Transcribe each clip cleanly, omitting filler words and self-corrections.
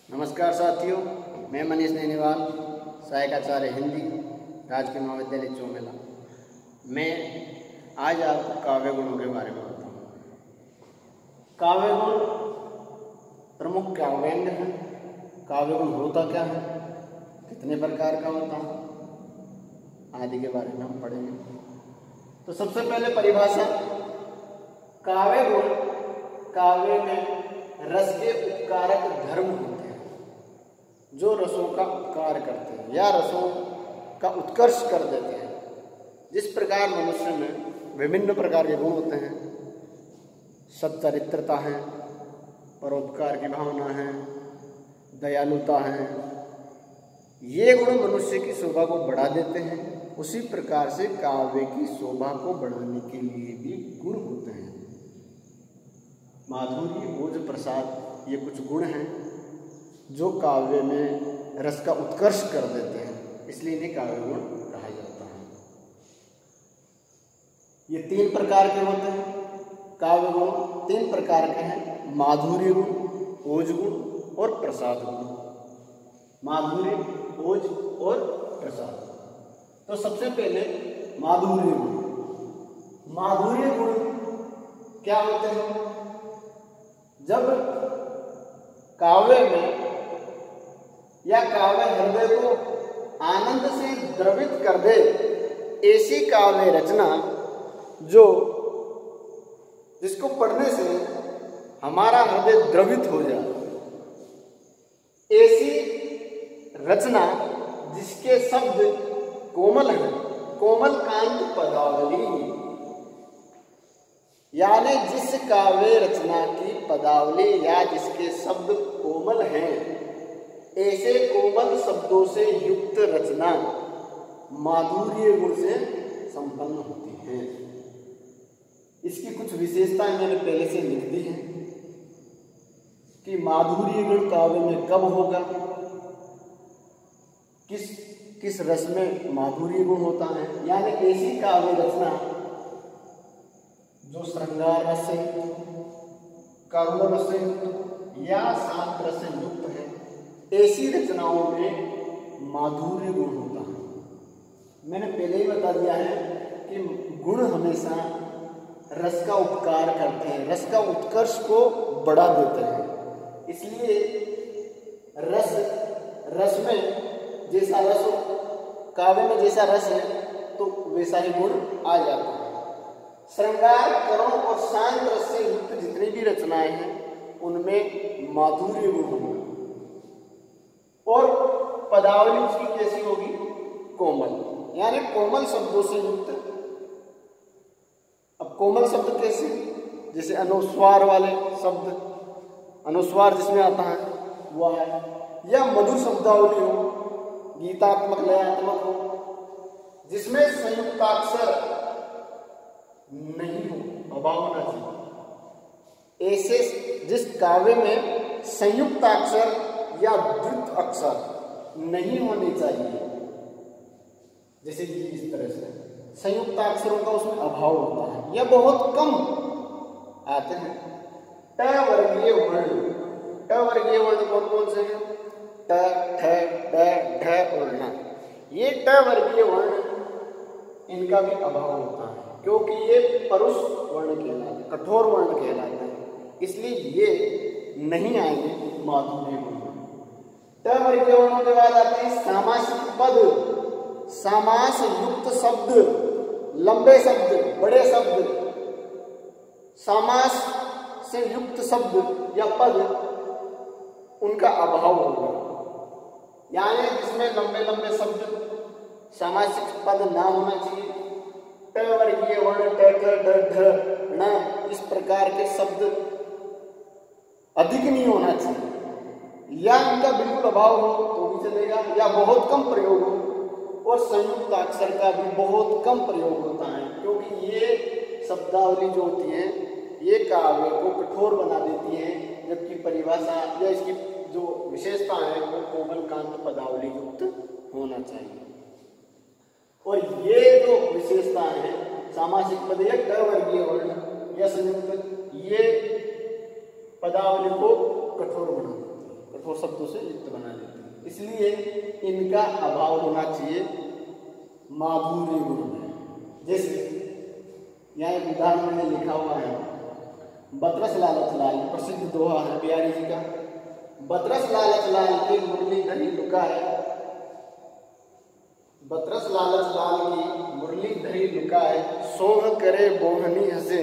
नमस्कार साथियों, मैं मनीष नैनीवाल, सहायकाचार्य हिंदी, राजकीय महाविद्यालय चौमेला। मैं आज आपको काव्य गुणों के बारे में बताऊँ। काव्य गुण प्रमुख क्या व्यंग्य हैं, काव्य गुण होता क्या है, कितने प्रकार का होता है आदि के बारे में हम पढ़ेंगे। तो सबसे पहले परिभाषा। काव्य गुण काव्य में रस के उपकारक धर्म होते हैं, जो रसों का उपकार करते हैं या रसों का उत्कर्ष कर देते हैं। जिस प्रकार मनुष्य में विभिन्न प्रकार के गुण होते हैं, सच्चरित्रता है, परोपकार की भावना है, दयालुता है, ये गुण मनुष्य की शोभा को बढ़ा देते हैं। उसी प्रकार से काव्य की शोभा को बढ़ाने के लिए भी गुण होते हैं। माधुर्य, ओज, प्रसाद, ये कुछ गुण हैं जो काव्य में रस का उत्कर्ष कर देते हैं, इसलिए इन्हें काव्य गुण कहा जाता है। ये 3 प्रकार के होते हैं। काव्य गुण 3 प्रकार के हैं: माधुर्य गुण, ओज गुण और प्रसाद गुण। माधुर्य, ओज और प्रसाद। तो सबसे पहले माधुर्य गुण। माधुर्य गुण क्या होते हैं? जब काव्य में या काव्य हृदय को आनंद से द्रवित कर दे, ऐसी काव्य रचना जिसको पढ़ने से हमारा हृदय द्रवित हो जाए, ऐसी रचना जिसके शब्द कोमल हैं, कोमल कांत पदावली, यानी जिस काव्य रचना की पदावली या जिसके शब्द कोमल हैं, ऐसे कोमल शब्दों से युक्त रचना माधुर्य गुण से संपन्न होती है। इसकी कुछ विशेषताएं मैंने पहले से लिख दी हैं कि माधुर्य गुण काव्य में कब होगा, किस रस में माधुर्य गुण होता है। यानी ऐसी काव्य रचना जो श्रृंगार रस से, करुण रस से या शांत रस से युक्त है, ऐसी रचनाओं में माधुर्य गुण होता है। मैंने पहले ही बता दिया है कि गुण हमेशा रस का उपकार करते हैं, रस का उत्कर्ष को बढ़ा देते हैं। इसलिए रस में जैसा रस हो, काव्य में जैसा रस है तो वैसा ही गुण आ जाता है। श्रृंगार, करुण और शांत रस से युक्त जितनी भी रचनाएं हैं उनमें माधुर्य गुण होगा। और पदावली उसकी कैसी होगी? कोमल, यानी कोमल शब्दों से युक्त। अब कोमल शब्द कैसे? जैसे अनुस्वार वाले शब्द, अनुस्वार जिसमें आता है वह है, या मधुर शब्दावली हो, गीतात्मक, लयात्मक हो, जिसमें संयुक्ताक्षर नहीं हो, अभाव होना चाहिए। ऐसे जिस काव्य में संयुक्ताक्षर या द्वित अक्षर नहीं होने चाहिए, जैसे कि इस तरह से संयुक्ताक्षरों का उसमें अभाव होता है या बहुत कम आते हैं। ट वर्गीय वर्ण, ट वर्गीय वर्ण कौन कौन से हैं? ट, ठ, ड, ढ और ण। ये ट वर्गीय वर्ण, इनका भी अभाव होता है क्योंकि ये परुष वर्ण कहलाते, कठोर वर्ण कहलाते हैं, इसलिए ये नहीं आएंगे माधुर्य गुण में। ट वर्गीय वर्णों के बाद आते हैं सामासिक पद, समास युक्त शब्द, लंबे शब्द, बड़े शब्द, समास से युक्त शब्द या पद, उनका अभाव होगा। यानी जिसमें लंबे लंबे शब्द, सामासिक पद ना होना चाहिए। ट वर्गीय वर्ण, ट, ठ, ड, ढ, ण, इस प्रकार के शब्द अधिक नहीं होना चाहिए, या इनका बिल्कुल अभाव हो तो भी चलेगा, या बहुत कम प्रयोग हो। और संयुक्ताक्षर का भी बहुत कम प्रयोग होता है, क्योंकि ये शब्दावली जो होती है ये काव्य को कठोर बना देती है, जबकि परिभाषा या इसकी जो विशेषता है वो कोमल कांत पदावली युक्त होना चाहिए। और ये जो विशेषता है, सामासिक पद या ट वर्गीय वर्ण या संयुक्त, ये पदावली को कठोर बना देती है। कठोर शब्दों से युक्त बना देती है, इसलिए इनका अभाव होना चाहिए माधुर्य गुण में। जैसे यहाँ एक उदाहरण में लिखा हुआ है, बतरस लालच लाल, प्रसिद्ध दोहा है बिहारी जी का। बतरस लालच लाल की मुरली धरी लुका है, बतरस लालच लाल की मुरली धरी लुका है, सोह करे बोहनी हंसे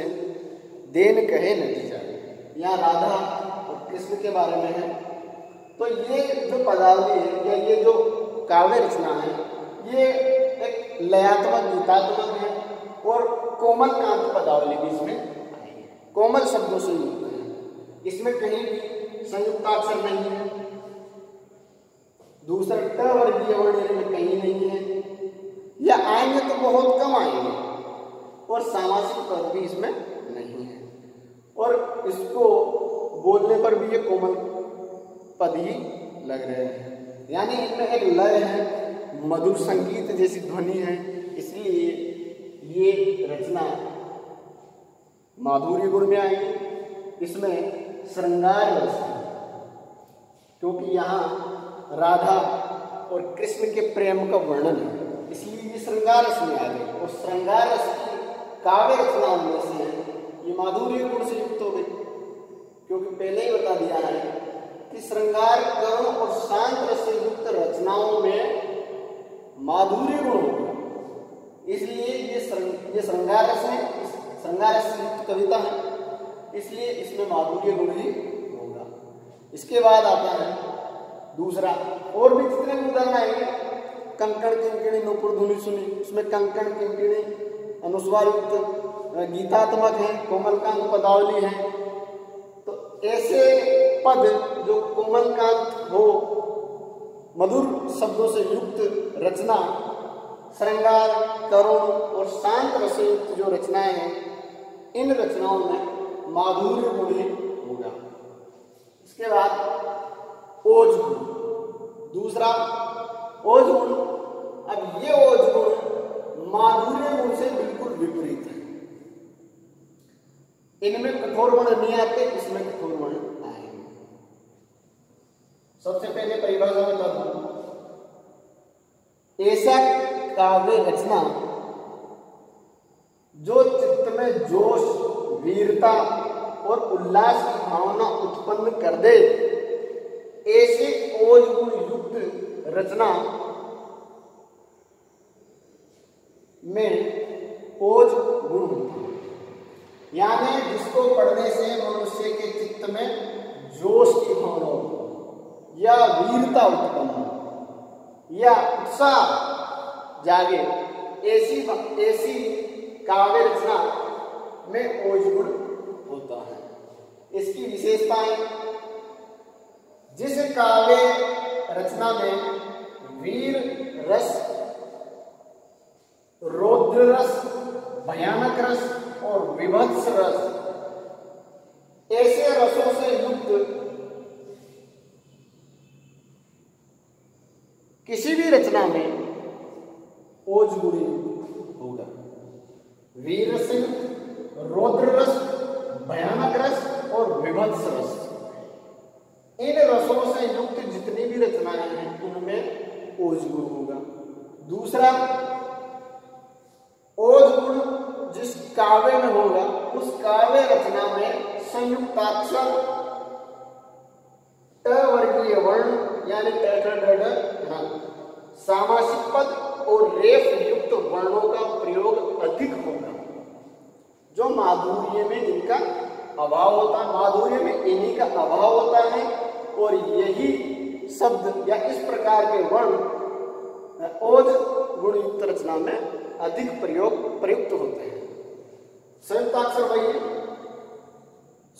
देन कहे नदी जाए। यहाँ राधा और कृष्ण के बारे में है। तो ये जो पदावली है या ये जो काव्य रचना है, ये एक लयात्मक गीतात्मक है और कोमल कांत पदावली भी इसमें आई है, कोमल शब्दों से युक्त है। इसमें कहीं भी संयुक्ताक्षर नहीं है, दूसरा ट वर्गीय वर्ण में कहीं नहीं है, या आएंगे तो बहुत कम आएंगे, और सामासिक पद भी इसमें नहीं है, और इसको बोलने पर भी ये कोमल पद ही लग रहे हैं। यानी इनमें एक लय है, मधुर संगीत जैसी ध्वनि है, इसलिए ये रचना माधुर्य गुण में आएगी। इसमें श्रृंगार रस है, क्योंकि यहाँ राधा और कृष्ण के प्रेम का वर्णन है, इसलिए ये श्रृंगार रस में आ गई। और श्रृंगार रस की काव्य रचनाओं में से ये माधुर्य गुण से युक्त हो गई, क्योंकि पहले ही बता दिया है कि श्रृंगार करुण और शांत रस से युक्त रचनाओं में माधुर्य गुण होगा, इसलिए ये श्रृंगार रस है, श्रृंगार रस से युक्त कविता है, इसलिए इसमें माधुर्य गुण ही होगा। इसके बाद आता है दूसरा, और भी जितने भी उदाहरण आएंगे, कंकण किंकिणी नूपुर धुनि सुनी, उसमें कंकण किंकिणी अनुस्वार युक्त गीतात्मक है, कोमलकांत पदावली है। तो ऐसे पद जो कोमलकांत हो, मधुर शब्दों से युक्त रचना, श्रृंगार करुण और शांत रस से युक्त जो रचनाएं हैं, इन रचनाओं में माधुर्य गुण ही होगा। इसके बाद ओज गुण, दूसरा ओज गुण। अब ये ओज गुण माधुर्य गुण से बिल्कुल विपरीत है, इनमें कठोर वर्ण नहीं आते, इसमें कठोर वर्ण आएंगे। सबसे पहले परिभाषा बता दूं, ऐसा काव्य रचना जो चित्त में जोश, वीरता और उल्लास की भावना उत्पन्न कर दे, ऐसे ओज गुण युक्त रचना में ओज गुण होता है। यानी जिसको पढ़ने से मनुष्य के चित्त में जोश की भावना हो, या वीरता उत्पन्न हो, या उत्साह जागे, ऐसी काव्य रचना में ओज गुण होता है। इसकी विशेषताएं, जिस काव्य रचना में वीर रस, रौद्र रस, भयानक रस और विभत्स रस, ऐसे रसों से युक्त किसी भी रचना में ओज गुण होगा। वीर रस, रौद्र रस, भयानक रस और विभत्स रस, इन रसों से युक्त जितनी भी रचनाएं हैं उनमें ओज गुण होगा। दूसरा, ओज गुण जिस काव्य में होगा उस काव्य रचना में संयुक्ताक्षर, ट वर्गीय वर्ण यानी सामासिक पद और रेफ युक्त वर्णों का प्रयोग अधिक होगा, जो माधुर्य में इनका अभाव होता है, माधुर्य में इन्हीं का अभाव होता है, और यही शब्द या इस प्रकार के वर्ण ओज गुण युक्त रचना में अधिक प्रयुक्त होते हैं। संयुक्त अक्षर वही है,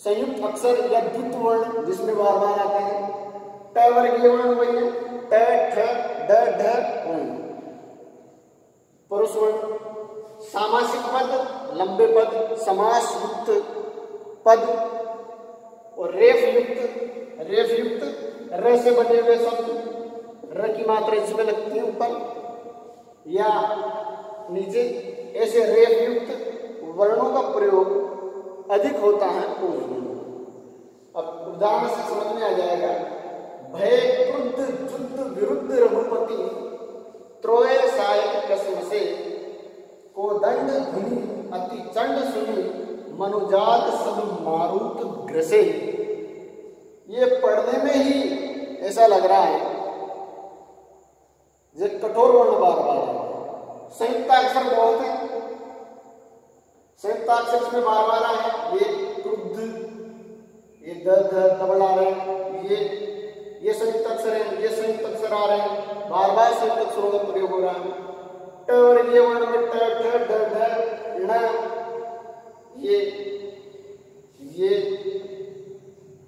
संयुक्त अक्षर या द्वित्व वर्ण जिसमें बार बार आते हैं। ट वर्गीय वर्ण वही है, ट, ठ, ड, ढ वर्ण, पुरुष वर्ण। सामासिक पद, लंबे पद, समास युक्त पद और रेफ युक्त र से बने हुए शब्द, र की मात्रा इसमें लगती है ऊपर या नीचे, ऐसे रेफ युक्त वर्णों का प्रयोग अधिक होता है ओज गुण। अब उदाहरण से समझ में आ जाएगा, भय क्रुद्ध युद्ध विरुद्ध रघुपति त्रोय सायक कसम से को दंड धुनि अति चंड सुनी मनुजात सब मारुत ग्रसे। ये पढ़ने में ही ऐसा लग रहा है जो कठोर वर्ण बार बार है। संयुक्ताक्षर बहुत है, संयुक्ताक्षर में बार बार है। ये क्रुद्ध, ये द डबल आ रहे हैं, ये संयुक्त अक्षर है, ये संयुक्त अक्षर आ रहे हैं, बार बार संयुक्त अक्षरों का प्रयोग हो रहा है। ट वर्गीय वर्ण में ट ठ ड ढ ण, ये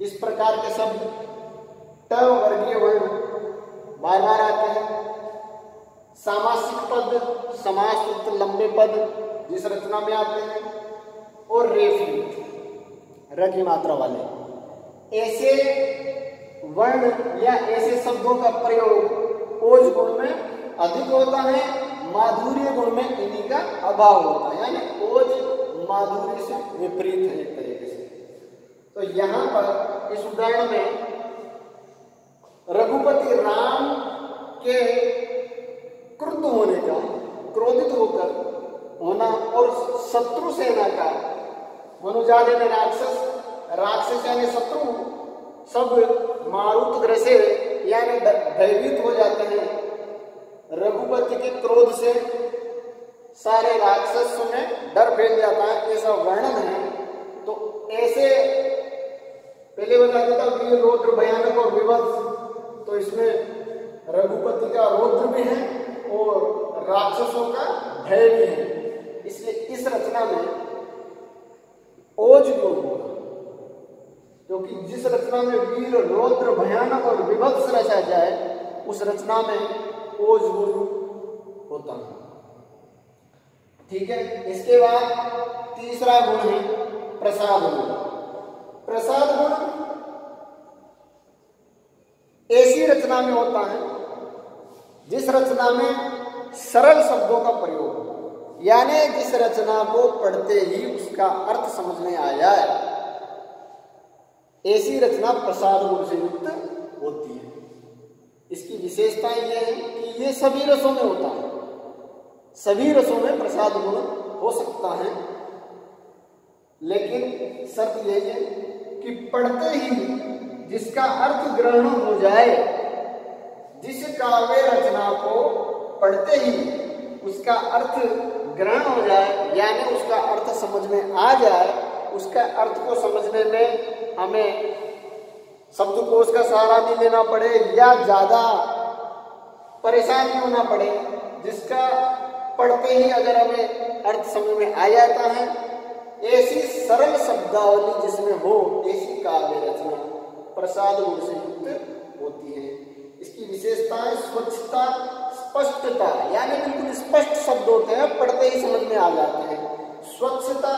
इस प्रकार के शब्द ट वर्गीय वर्ण बार बार आते हैं। सामासिक पद, समास लंबे पद जिस रचना में आते हैं, और रेफी र की मात्रा वाले ऐसे वर्ण या ऐसे शब्दों का प्रयोग ओज गुण में अधिक होता है, माधुर्य गुण में इन्हीं का अभाव होता है। यानी ओज माधुर्य से विपरीत है एक तरीके से। तो यहाँ पर इस उदाहरण में रघुपति राम के क्रुद्ध होने का, क्रोधित होकर होना, और शत्रु सेना का मनुजात यानी राक्षस यानी शत्रु सब मारुत ग्रसे यानी भयभीत हो जाते हैं रघुपति के क्रोध से। सारे राक्षस में डर फैल जाता है, ऐसा वर्णन है। तो ऐसे पहले बता देता वीर रौद्र भयानक और विभत्स, तो इसमें रघुपति का रौद्र भी है और राक्षसों का भय भी है। इसलिए इस रचना में ओज गुण होगा, क्योंकि जिस रचना में वीर रौद्र भयानक और विभत्स रचा जाए उस रचना में ओज गुण होता है। ठीक है। इसके बाद तीसरा गुण है प्रसाद गुण। प्रसाद गुण ऐसी रचना में होता है जिस रचना में सरल शब्दों का प्रयोग हो, यानी जिस रचना को पढ़ते ही उसका अर्थ समझ में आ जाए, ऐसी रचना प्रसाद गुण से युक्त होती है। इसकी विशेषताएं यह है कि ये सभी रसों में होता है, सभी रसों में प्रसाद गुण हो सकता है, लेकिन शर्त यही है कि पढ़ते ही जिसका अर्थ ग्रहण हो जाए, जिस काव्य रचना को पढ़ते ही उसका अर्थ ग्रहण हो जाए, यानी उसका अर्थ समझ में आ जाए, उसका अर्थ को समझने में हमें शब्दकोश का सहारा नहीं लेना पड़े या ज्यादा परेशान नहीं होना पड़े, जिसका पढ़ते ही अगर हमें अर्थ समझ में आ जाता है, ऐसी सरल शब्दावली जिसमें हो, ऐसी काव्य रचना प्रसाद गुण से युक्त होती है। इसकी विशेषताएं स्वच्छता, स्पष्टता, यानी बिल्कुल स्पष्ट शब्द होते हैं, पढ़ते ही समझ में आ जाते हैं। स्वच्छता,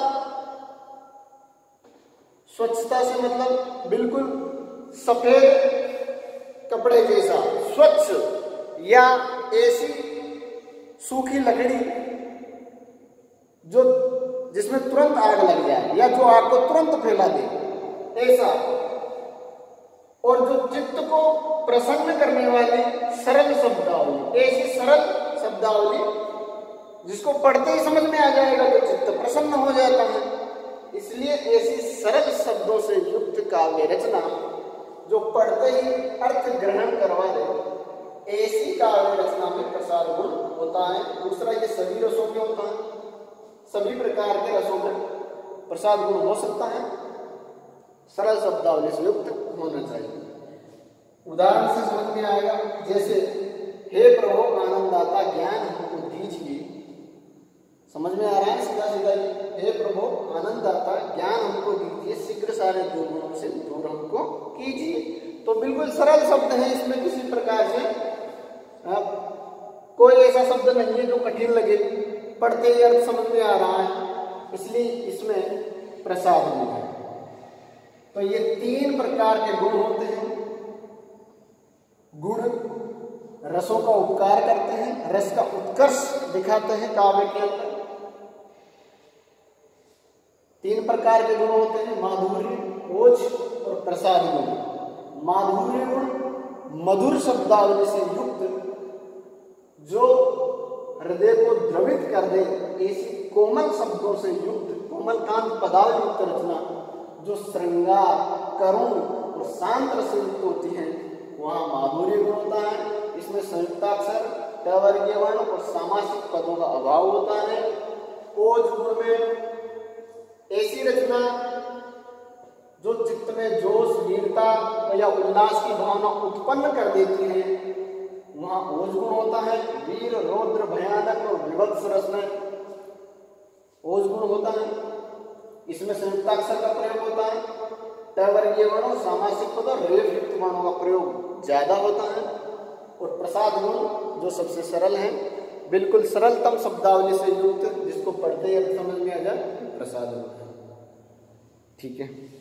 स्वच्छता से मतलब बिल्कुल सफेद कपड़े जैसा स्वच्छ, या ऐसी सूखी लकड़ी जो जिसमें तुरंत आग लग जाए या जो आग को तुरंत फैला दे, ऐसा। और जो चित्त को प्रसन्न करने वाली सरल शब्दावली, ऐसी सरल शब्दावली जिसको पढ़ते ही समझ में आ जाएगा तो चित्त प्रसन्न हो जाता है। इसलिए ऐसी सरल शब्दों से युक्त काव्य रचना जो पढ़ते ही अर्थ ग्रहण करवा दे, ऐसी काव्य रचना में प्रसाद गुण होता है। दूसरा, ये सभी रसों में होता है, सभी प्रकार के रसों में प्रसाद गुण हो सकता है, सरल शब्दावली से युक्त होना चाहिए। उदाहरण से समझ में आएगा, जैसे हे प्रभु आनंददाता ज्ञान हमको दीजिए। समझ में आ रहा है सीधा सीधा, हे प्रभु आनंददाता ज्ञान हमको दीजिए, शीघ्र सारे दुर्गुणों से दूर हमको कीजिए। तो बिल्कुल सरल शब्द है, इसमें किसी प्रकार से कोई ऐसा शब्द नहीं है जो कठिन लगे, पढ़ते ही अर्थ समझ में आ रहा है, इसलिए इसमें प्रसाद गुण है। तो ये तीन प्रकार के गुण होते हैं। गुण रसों का उपकार करते हैं, रस का उत्कर्ष दिखाते हैं काव्य के अंदर। तीन प्रकार के गुण होते हैं, माधुर्य, ओज और प्रसाद गुण। माधुर्य गुण मधुर शब्दावली से युक्त, जो हृदय को द्रवित कर दे, ऐसी कोमल शब्दों से युक्त, कोमल कांत पदावली युक्त रचना जो श्रृंगार, करुण और शांत रस युक्त होती है, वहाँ माधुर्य गुण होता है। इसमें संयुक्ताक्षर, ट वर्गीय वर्ण और सामासिक पदों का अभाव होता है। ओज गुण में ऐसी रचना जो चित्त में जोश, वीरता या उल्लास की भावना उत्पन्न कर देती है, वहाँ ओज गुण होता है। वीर, रौद्र, भयानक और विभत्स रस में ओज गुण होता है। इसमें संयुक्ताक्षर का प्रयोग होता है। ट वर्गीय वर्णों, सामासिक पद और रेफ युक्त वर्णों का प्रयोग ज्यादा होता है। और प्रसाद गुण जो सबसे सरल है, बिल्कुल सरलतम शब्दावली से युक्त, जिसको पढ़ते ही समझ में आ जाए, प्रसाद गुण है। ठीक है।